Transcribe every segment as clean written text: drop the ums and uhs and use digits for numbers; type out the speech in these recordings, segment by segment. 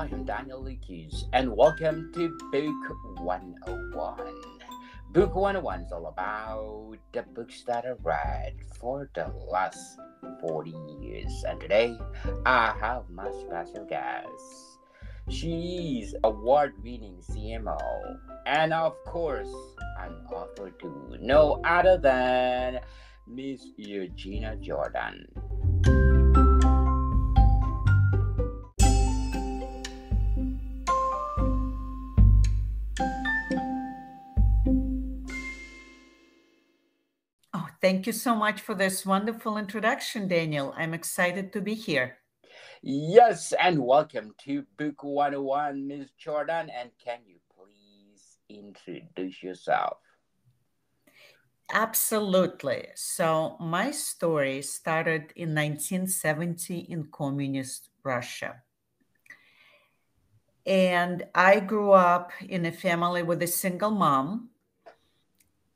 I am Daniel Lucas, and welcome to Book 101. Book 101 is all about the books that I read for the last 40 years. And today, I have my special guest. She's award-winning CMO, and of course, an author too. No other than Miss Eugina Jordan. Oh, thank you so much for this wonderful introduction, Daniel. I'm excited to be here. Yes, and welcome to Book 101, Miss Jordan. And can you please introduce yourself? Absolutely. So, my story started in 1970 in communist Russia. And I grew up in a family with a single mom.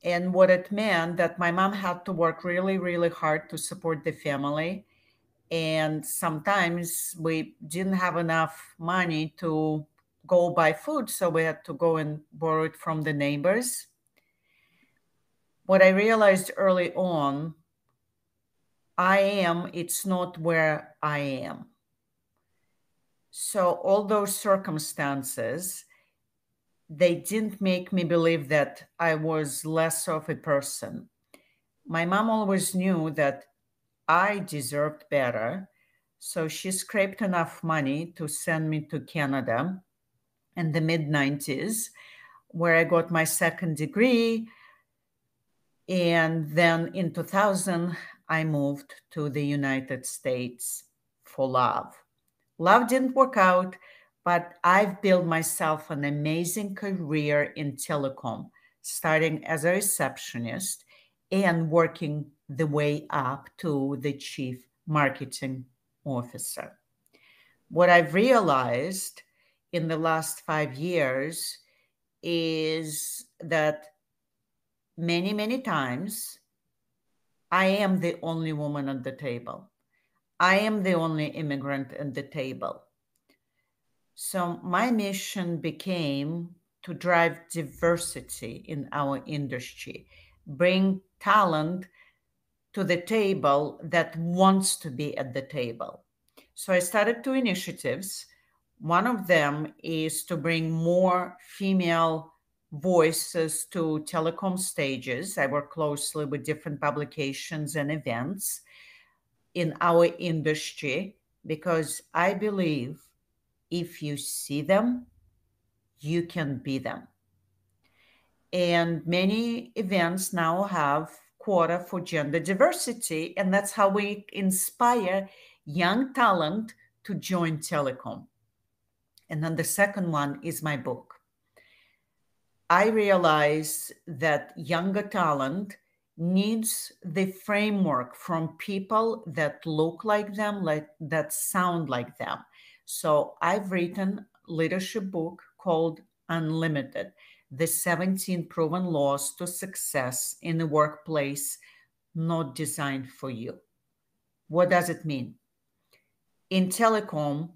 And what it meant that my mom had to work really, really hard to support the family. And sometimes we didn't have enough money to go buy food, so we had to go and borrow it from the neighbors. What I realized early on, it's not where I am. So all those circumstances, they didn't make me believe that I was less of a person. My mom always knew that I deserved better. So she scraped enough money to send me to Canada in the mid 90s, where I got my second degree. And then in 2000, I moved to the United States for love. Love didn't work out, but I've built myself an amazing career in telecom, starting as a receptionist and working the way up to the chief marketing officer. What I've realized in the last 5 years is that many, many times I am the only woman at the table. I am the only immigrant at the table. So my mission became to drive diversity in our industry, bring talent to the table that wants to be at the table. So I started two initiatives. One of them is to bring more female voices to telecom stages. I work closely with different publications and events in our industry because I believe if you see them, you can be them. And many events now have quota for gender diversity, and that's how we inspire young talent to join telecom. And then the second one is my book. I realize that younger talent needs the framework from people that look like them, that sound like them. So I've written a leadership book called Unlimited, the 17 proven laws to success in the workplace not designed for you. What does it mean? In telecom,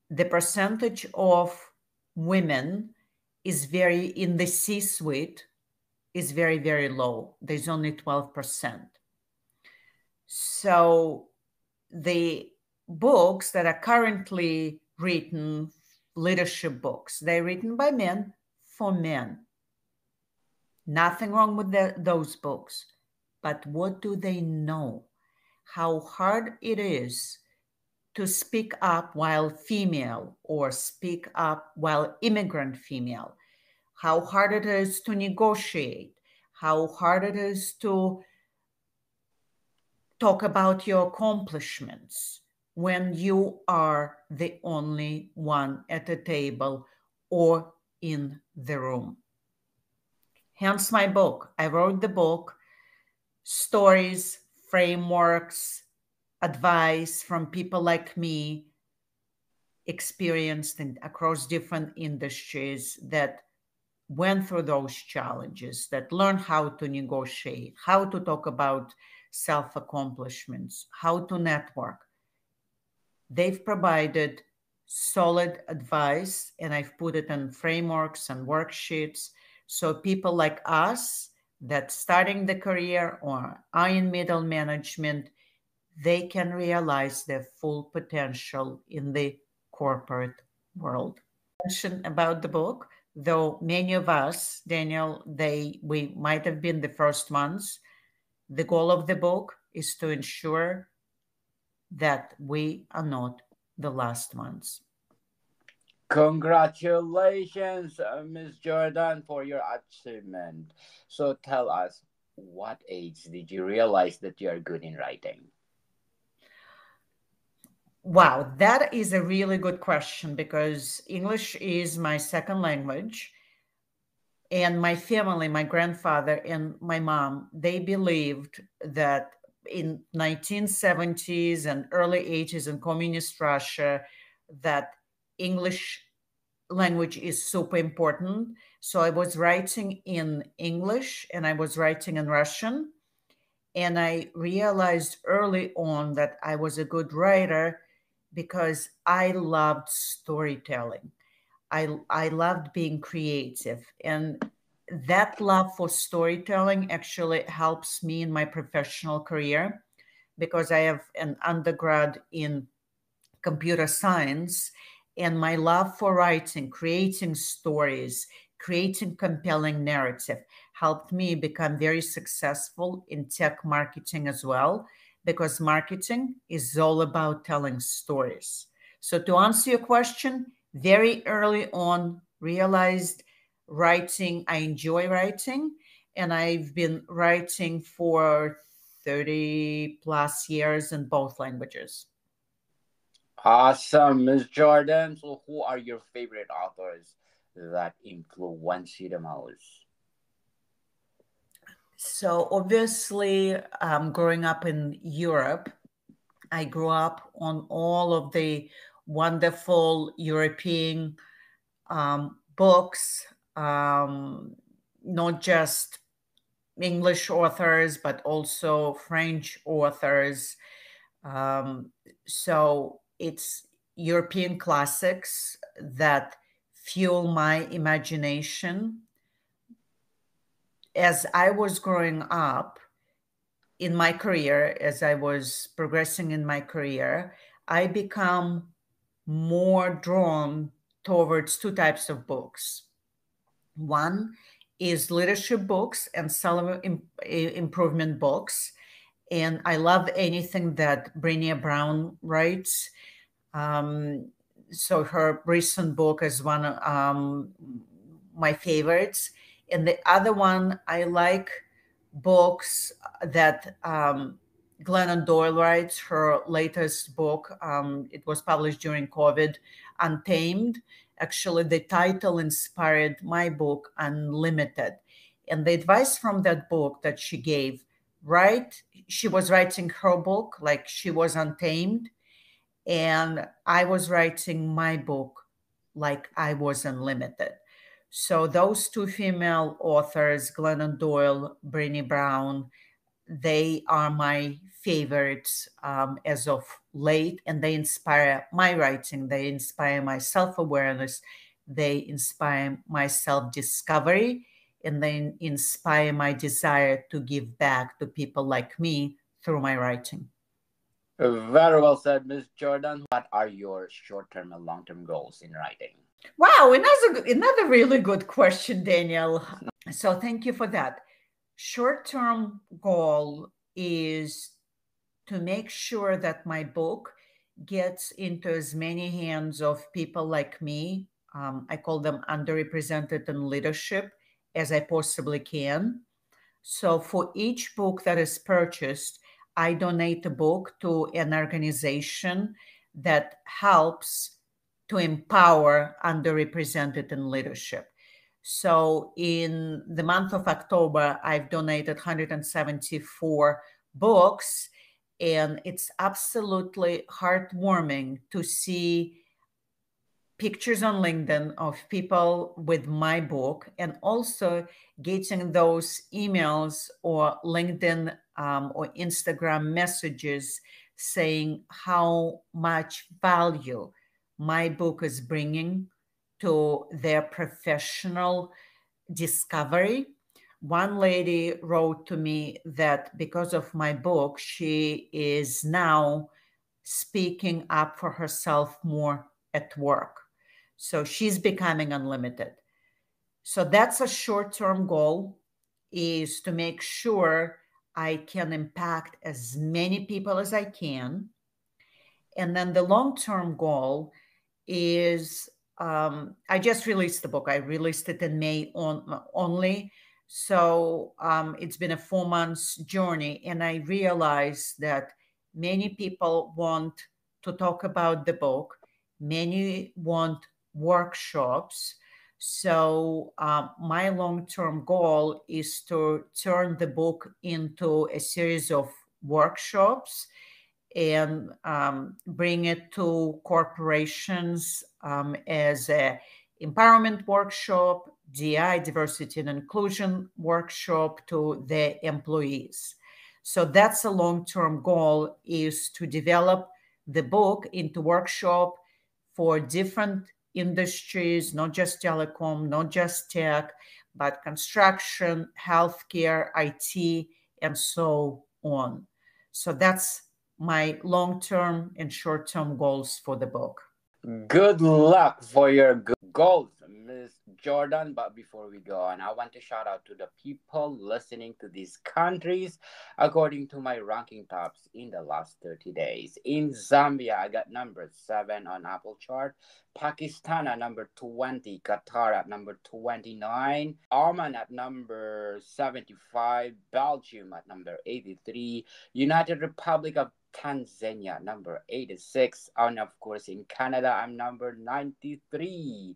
the percentage of women is in the C-suite is very, very low. There's only 12%. So the books that are currently written, leadership books, they're written by men for men. Nothing wrong with those books. But what do they know? How hard it is to speak up while female or speak up while immigrant female, how hard it is to negotiate, how hard it is to talk about your accomplishments when you are the only one at the table or in the room. Hence my book. I wrote the book, stories, frameworks, advice from people like me, experienced across different industries that went through those challenges, that learned how to negotiate, how to talk about self accomplishments, how to network. They've provided solid advice, and I've put it in frameworks and worksheets. So people like us that starting the career or are in middle management, they can realize their full potential in the corporate world. Mention about the book, though many of us, Daniel, we might have been the first ones. The goal of the book is to ensure that we are not the last ones. Congratulations, Miss Jordan, for your achievement. So tell us, what age did you realize that you are good in writing? Wow, that is a really good question because English is my second language. And my family, my grandfather and my mom, they believed that in 1970s and early 80s in communist Russia, that English language is super important. So I was writing in English and I was writing in Russian. And I realized early on that I was a good writer because I loved storytelling. I loved being creative. And that love for storytelling actually helps me in my professional career because I have an undergrad in computer science, and my love for writing, creating stories, creating compelling narrative helped me become very successful in tech marketing as well, because marketing is all about telling stories. So to answer your question, very early on realized writing, I enjoy writing, and I've been writing for 30 plus years in both languages. Awesome, Miss Jordan. So, who are your favorite authors that influence you the most? So obviously, growing up in Europe, I grew up on all of the wonderful European books, not just English authors, but also French authors. Um, so it's European classics that fuel my imagination. As I was growing up, in my career, as I was progressing in my career, I become more drawn towards two types of books. One is leadership books and self improvement books. And I love anything that Brené Brown writes. Um, so her recent book is one of my favorites. And the other one, I like books that Glennon Doyle writes. Her latest book, it was published during COVID, Untamed. Actually, the title inspired my book, Unlimited. And the advice from that book that she gave, right? She was writing her book like she was untamed, and I was writing my book like I was unlimited. So those two female authors, Glennon Doyle, Brené Brown, they are my favorites as of late, and they inspire my writing. They inspire my self-awareness. They inspire my self-discovery, and they inspire my desire to give back to people like me through my writing. Very well said, Miss Jordan. What are your short term and long term goals in writing? Wow, another really good question, Daniel. So thank you for that. Short-term goal is to make sure that my book gets into as many hands of people like me. I call them underrepresented in leadership as I possibly can. So for each book that is purchased, I donate a book to an organization that helps to empower underrepresented in leadership. So in the month of October, I've donated 174 books, and it's absolutely heartwarming to see pictures on LinkedIn of people with my book, and also getting those emails or LinkedIn or Instagram messages saying how much value my book is bringing to their professional discovery. One lady wrote to me that because of my book, she is now speaking up for herself more at work. So she's becoming unlimited. So that's a short-term goal, is to make sure I can impact as many people as I can. And then the long-term goal is, I just released the book. I released it in May only. So it's been a 4 months journey. And I realized that many people want to talk about the book, many want workshops. So my long-term goal is to turn the book into a series of workshops and bring it to corporations as a empowerment workshop, DI, diversity and inclusion workshop to the employees. So that's a long-term goal, is to develop the book into workshop for different industries, not just telecom, not just tech, but construction, healthcare, IT, and so on. So that's my long-term and short-term goals for the book. Good luck for your goals, Miss Jordan. But before we go on, I want to shout out to the people listening to these countries according to my ranking tops in the last 30 days. In Zambia, I got number 7 on Apple chart. Pakistan at number 20. Qatar at number 29. Oman at number 75. Belgium at number 83. United Republic of Tanzania, number 86. And of course, in Canada, I'm number 93.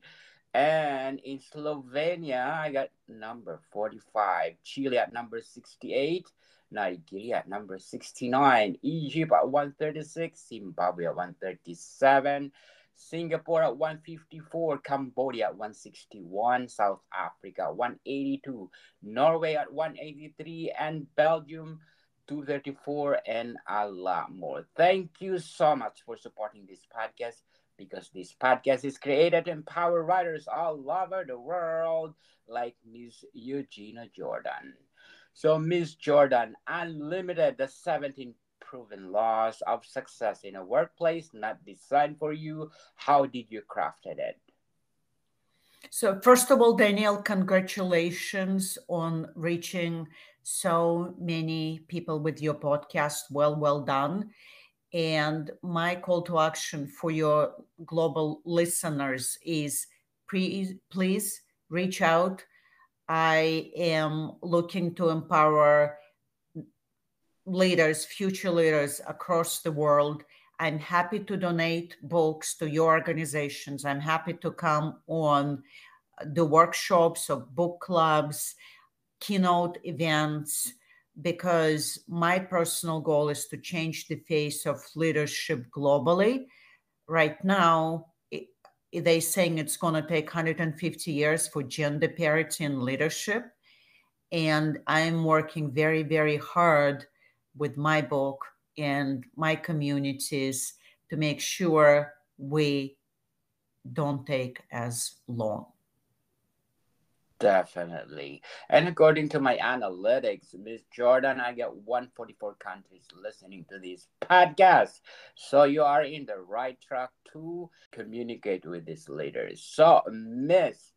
And in Slovenia, I got number 45. Chile at number 68. Nigeria at number 69. Egypt at 136. Zimbabwe at 137. Singapore at 154. Cambodia at 161. South Africa at 182. Norway at 183. And Belgium 234, and a lot more. Thank you so much for supporting this podcast, because this podcast is created to empower writers all over the world like Miss Eugina Jordan. So, Miss Jordan, Unlimited, the 17 proven laws of success in a workplace not designed for you. How did you craft it? So first of all, Daniel, congratulations on reaching so many people with your podcast. Well done. And my call to action for your global listeners is please reach out. I am looking to empower leaders, future leaders across the world. I'm happy to donate books to your organizations. I'm happy to come on the workshops or book clubs, keynote events, because my personal goal is to change the face of leadership globally. Right now, they're saying it's going to take 150 years for gender parity in leadership. And I'm working very, very hard with my book and my communities to make sure we don't take as long. Definitely. And according to my analytics, Miss Jordan, I get 144 countries listening to this podcast. So you are in the right track to communicate with these leaders. So, Miss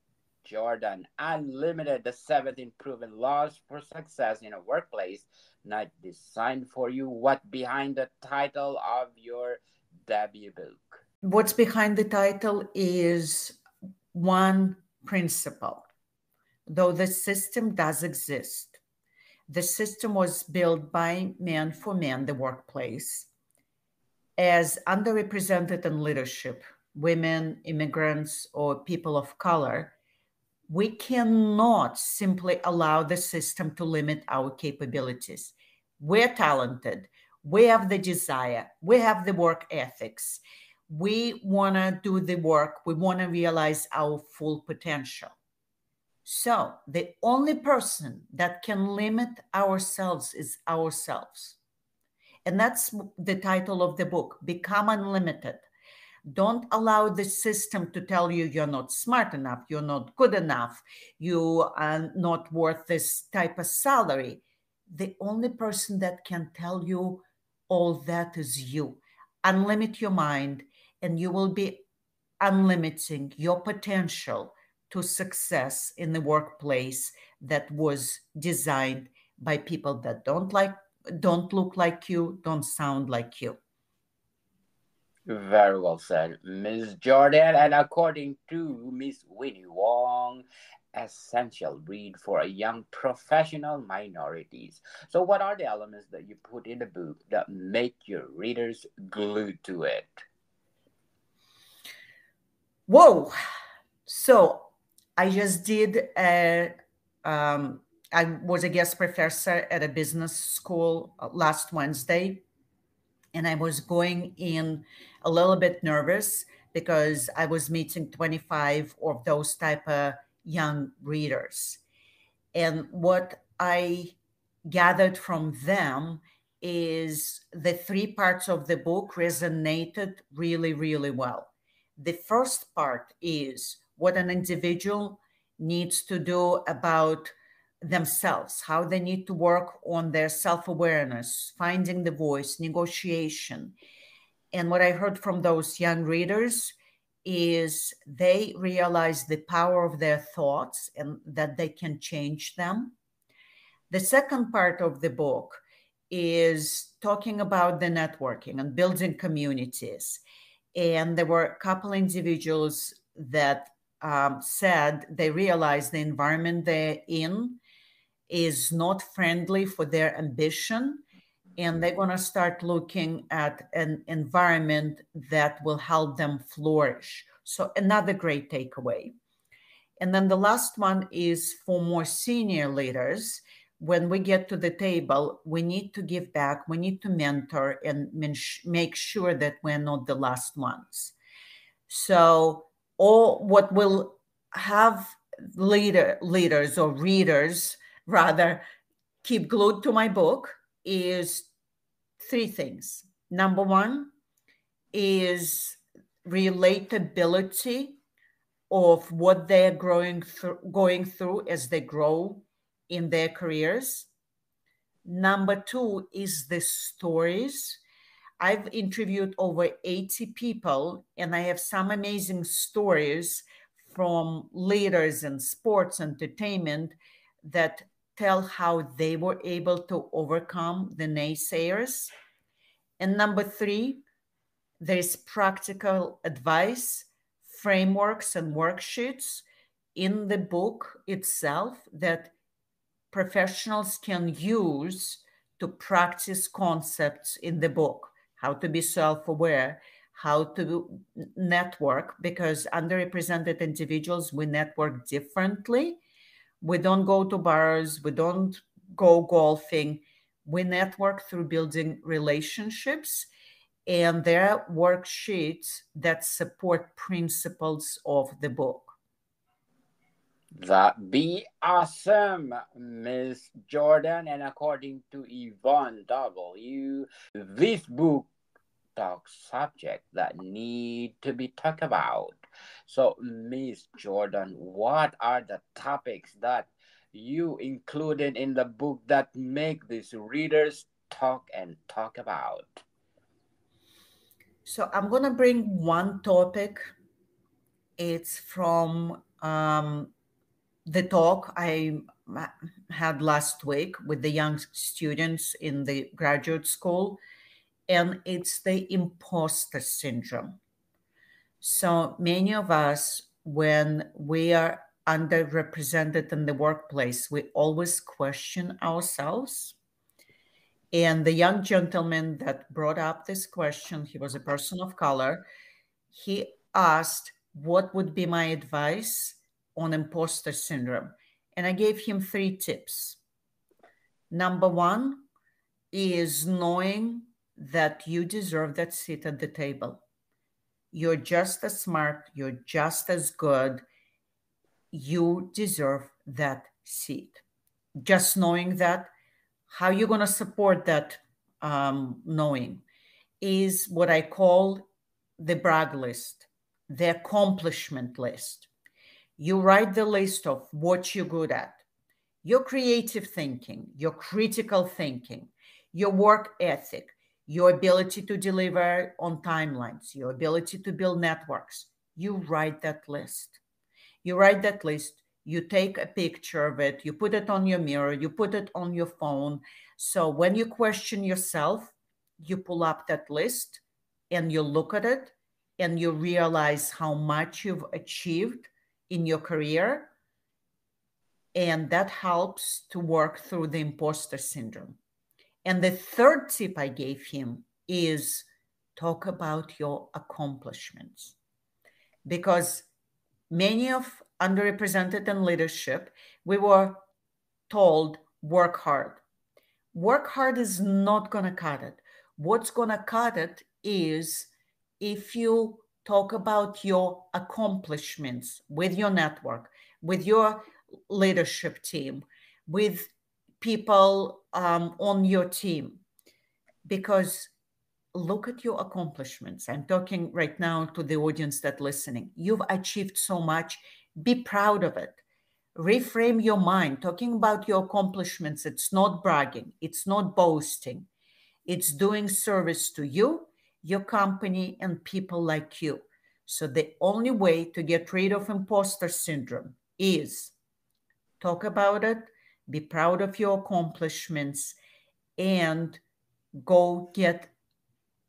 Jordan, Unlimited, the 17 proven laws for success in a workplace, not designed for you. What behind the title of your debut book? What's behind the title is one principle. Though the system does exist, the system was built by men for men, the workplace, as underrepresented in leadership, women, immigrants, or people of color. We cannot simply allow the system to limit our capabilities. We're talented. We have the desire. We have the work ethics. We want to do the work. We want to realize our full potential. So the only person that can limit ourselves is ourselves. And that's the title of the book, Become Unlimited. Don't allow the system to tell you you're not smart enough, you're not good enough, you are not worth this type of salary. The only person that can tell you all that is you. Unlimit your mind, and you will be unlimiting your potential to success in the workplace that was designed by people that don't look like you, don't sound like you. Very well said, Miss Jordan. And according to Miss Winnie Wong, essential read for a young professional minorities. So, what are the elements that you put in the book that make your readers glued to it? Whoa. So I just did um, I was a guest professor at a business school last Wednesday, and I was going in a little bit nervous because I was meeting 25 of those type of young readers. And what I gathered from them is the three parts of the book resonated really, really well. The first part is what an individual needs to do about themselves, how they need to work on their self awareness, finding the voice, negotiation. And what I heard from those young readers is they realize the power of their thoughts and that they can change them. The second part of the book is talking about the networking and building communities. And there were a couple individuals that said they realized the environment they're in is not friendly for their ambition, and they're going to start looking at an environment that will help them flourish. So, another great takeaway. And then the last one is for more senior leaders. When we get to the table, we need to give back, we need to mentor and make sure that we're not the last ones. So, all what will have leaders or readers rather keep glued to my book is three things. Number one is relatability of what they're going through as they grow in their careers. Number two is the stories. I've interviewed over 80 people, and I have some amazing stories from leaders in sports entertainment that tell how they were able to overcome the naysayers. And number three, there's practical advice, frameworks, and worksheets in the book itself that professionals can use to practice concepts in the book, how to be self aware, how to network, because underrepresented individuals, we network differently. We don't go to bars, we don't go golfing. We network through building relationships, and there are worksheets that support principles of the book. That be awesome, Miss Jordan. And according to Yvonne W., this book talks subjects that need to be talked about. So, Miss Jordan, what are the topics that you included in the book that make these readers talk and talk about? So I'm going to bring one topic. It's from the talk I had last week with the young students in the graduate school, and it's the imposter syndrome. So many of us, when we are underrepresented in the workplace, we always question ourselves. And the young gentleman that brought up this question, he was a person of color. He asked, what would be my advice on imposter syndrome? And I gave him three tips. Number one is knowing that you deserve that seat at the table. You're just as smart, you're just as good, you deserve that seat. Just knowing that, how you're going to support that knowing is what I call the brag list, the accomplishment list. You write the list of what you're good at, your creative thinking, your critical thinking, your work ethic, your ability to deliver on timelines, your ability to build networks. You write that list. You write that list, you take a picture of it, you put it on your mirror, you put it on your phone. So when you question yourself, you pull up that list and you look at it and you realize how much you've achieved in your career. And that helps to work through the imposter syndrome. And the third tip I gave him is talk about your accomplishments. Because many of underrepresented in leadership, we were told work hard. Work hard is not going to cut it. What's going to cut it is if you talk about your accomplishments with your network, with your leadership team, with people on your team. Because look at your accomplishments. I'm talking right now to the audience that's listening. You've achieved so much. Be proud of it. Reframe your mind. Talking about your accomplishments, it's not bragging, it's not boasting. It's doing service to you, your company, and people like you. So the only way to get rid of imposter syndrome is talk about it, be proud of your accomplishments, and go get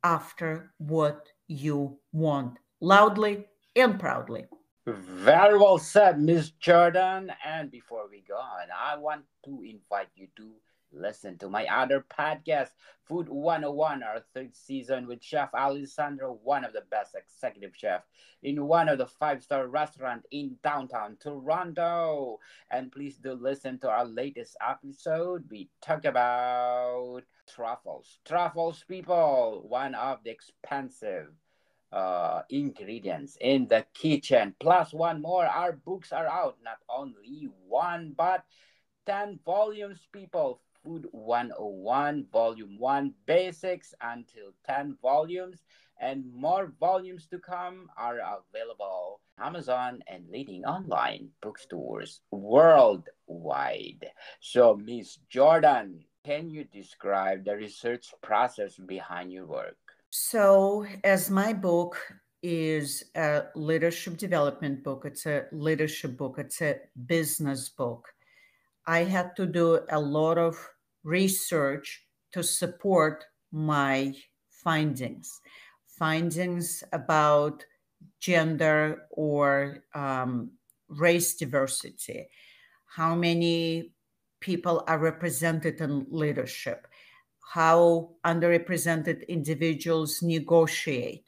after what you want loudly and proudly. Very well said, Miss Jordan. And before we go on, I want to invite you to listen to my other podcast, Food 101, our third season with Chef Alessandro, one of the best executive chef in one of the five-star restaurant in downtown Toronto. And please do listen to our latest episode. We talk about truffles. Truffles, people, one of the expensive ingredients in the kitchen. Plus one more. Our books are out. Not only one, but 10 volumes, people. Food 101, Volume 1, Basics until 10 volumes. And more volumes to come are available on Amazon and leading online bookstores worldwide. So, Miss Jordan, can you describe the research process behind your work? So, as my book is a leadership development book, it's a leadership book, it's a business book. I had to do a lot of research to support my findings. Findings about gender or race diversity, how many people are represented in leadership, how underrepresented individuals negotiate.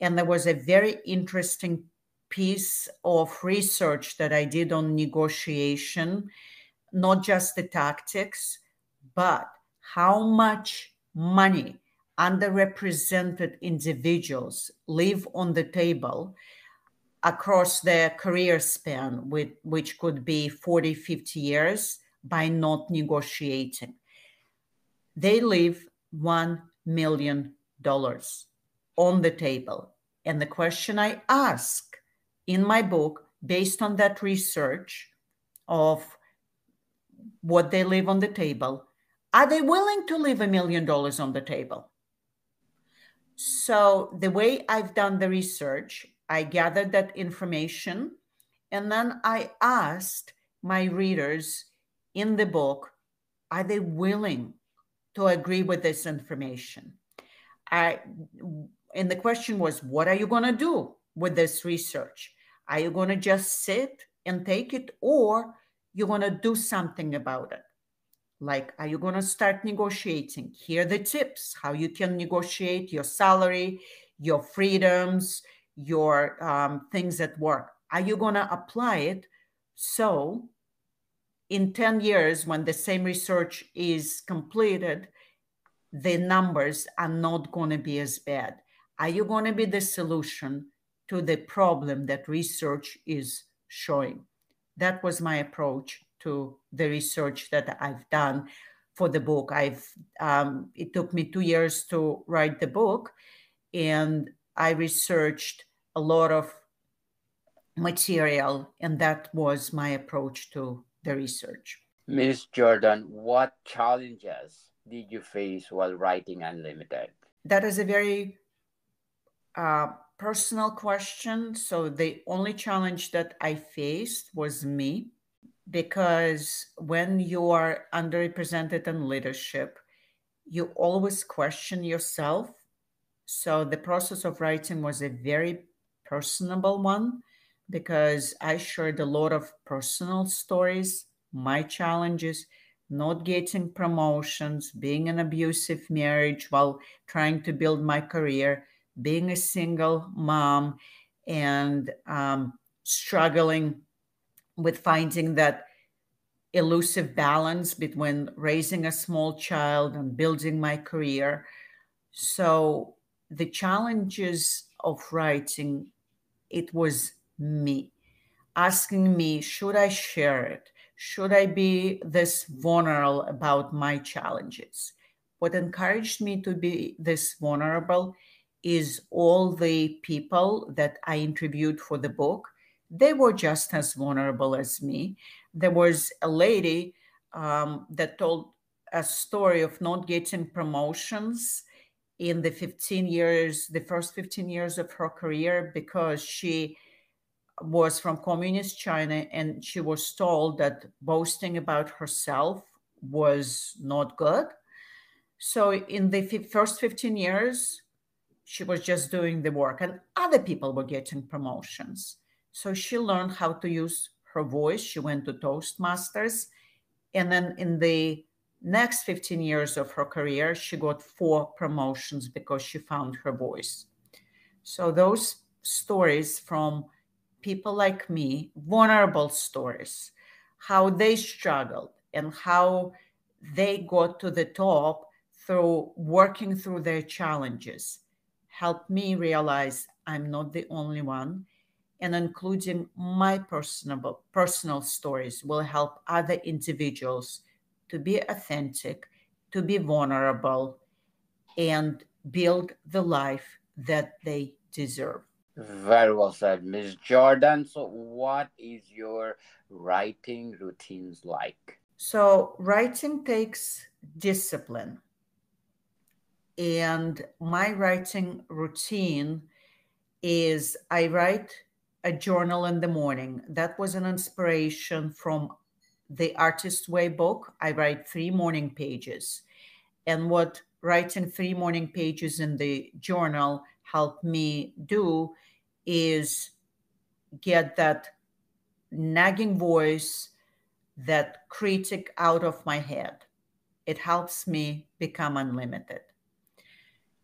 And there was a very interesting piece of research that I did on negotiation, not just the tactics, but how much money underrepresented individuals leave on the table across their career span, which could be 40, 50 years, by not negotiating. They leave $1 million on the table. And the question I ask in my book, based on that research of what they leave on the table, are they willing to leave $1 million on the table? So the way I've done the research, I gathered that information, and then I asked my readers in the book, are they willing to agree with this information? And the question was, what are you going to do with this research? Are you going to just sit and take it, or you're going to do something about it? Like, are you going to start negotiating? Here are the tips, how you can negotiate your salary, your freedoms, your things at work. Are you going to apply it so in 10 years, when the same research is completed, the numbers are not going to be as bad? Are you going to be the solution to the problem that research is showing? That was my approach to the research that I've done for the book. It took me 2 years to write the book, and I researched a lot of material, and that was my approach to the research. Miss Jordan, what challenges did you face while writing Unlimited? That is a very uh, personal question. So the only challenge that I faced was me, because when you are underrepresented in leadership, you always question yourself. So the process of writing was a very personable one, because I shared a lot of personal stories, my challenges, not getting promotions, being in abusive marriage while trying to build my career, being a single mom, and struggling with finding that elusive balance between raising a small child and building my career. So the challenges of writing, it was me asking me, should I share it? Should I be this vulnerable about my challenges? What encouraged me to be this vulnerable is all the people that I interviewed for the book. They were just as vulnerable as me. There was a lady that told a story of not getting promotions in the first 15 years of her career, because she was from communist China, and she was told that boasting about herself was not good. So in the first 15 years, she was just doing the work, and other people were getting promotions. So she learned how to use her voice. She went to Toastmasters. And then in the next 15 years of her career, she got 4 promotions because she found her voice. So those stories from people like me, vulnerable stories, how they struggled and how they got to the top through working through their challenges, helped me realize I'm not the only one. And including my personal stories will help other individuals to be authentic, to be vulnerable, and build the life that they deserve. Very well said, Miss Jordan. So, what is your writing routines like? So, writing takes discipline. And my writing routine is I write a journal in the morning. That was an inspiration from the Artist Way book. I write 3 morning pages. And what writing 3 morning pages in the journal helped me do is get that nagging voice, that critic out of my head. It helps me become unlimited.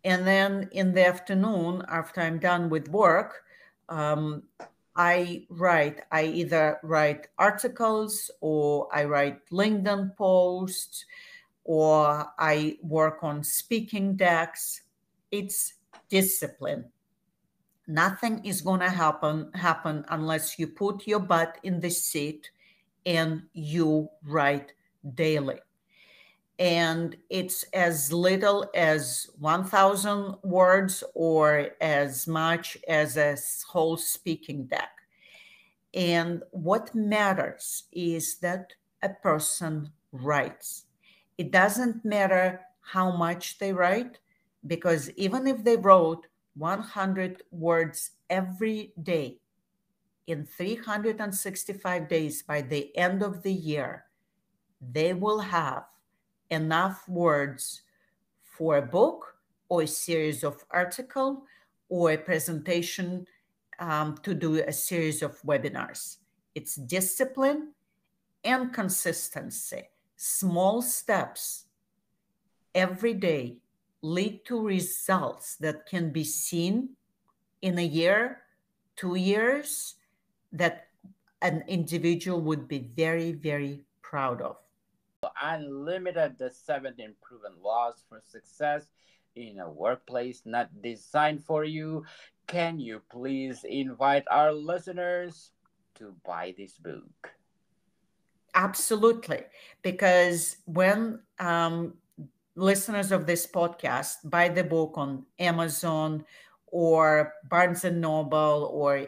And then in the afternoon, after I'm done with work, um, I write. I either write articles, or I write LinkedIn posts, or I work on speaking decks. It's discipline. Nothing is going to happen unless you put your butt in the seat and you write daily. And it's as little as 1,000 words or as much as a whole speaking deck. And what matters is that a person writes. It doesn't matter how much they write, because even if they wrote 100 words every day in 365 days, by the end of the year, they will have enough words for a book or a series of article or a presentation, to do a series of webinars. It's discipline and consistency. Small steps every day lead to results that can be seen in a year, 2 years, that an individual would be very, very proud of. Unlimited, the 17 proven laws for success in a workplace not designed for you. Can you please invite our listeners to buy this book? Absolutely. Because when listeners of this podcast buy the book on Amazon or Barnes and Noble or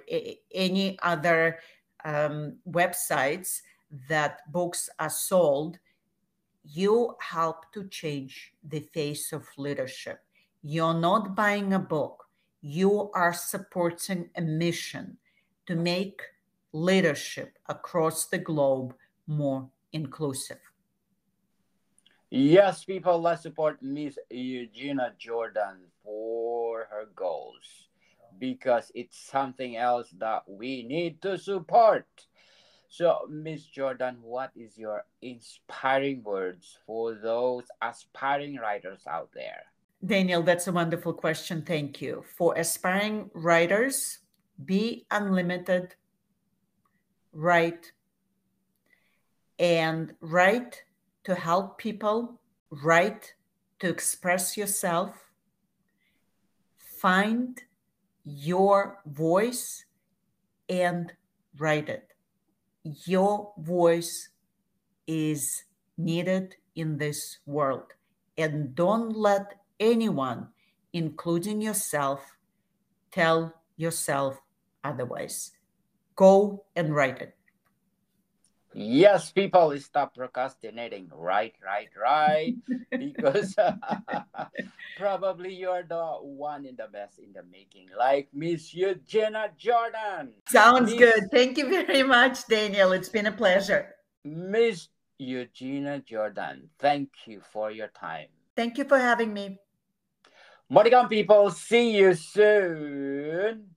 any other websites that books are sold, you help to change the face of leadership. You're not buying a book, you are supporting a mission to make leadership across the globe more inclusive. Yes, people, let's support Miss Eugina Jordan for her goals because it's something else that we need to support. So, Miss Jordan, what is your inspiring words for those aspiring writers out there? Daniel, that's a wonderful question. Thank you. For aspiring writers, be unlimited, write, and write to help people, write to express yourself, find your voice and write it. Your voice is needed in this world. And don't let anyone, including yourself, tell yourself otherwise. Go and write it. Yes, people, stop procrastinating. Right. Because probably you're the one in the best in the making, like Miss Eugenia Jordan. Sounds good. Miss Thank you very much, Daniel. It's been a pleasure. Miss Eugenia Jordan, thank you for your time. Thank you for having me. Morning, people. See you soon.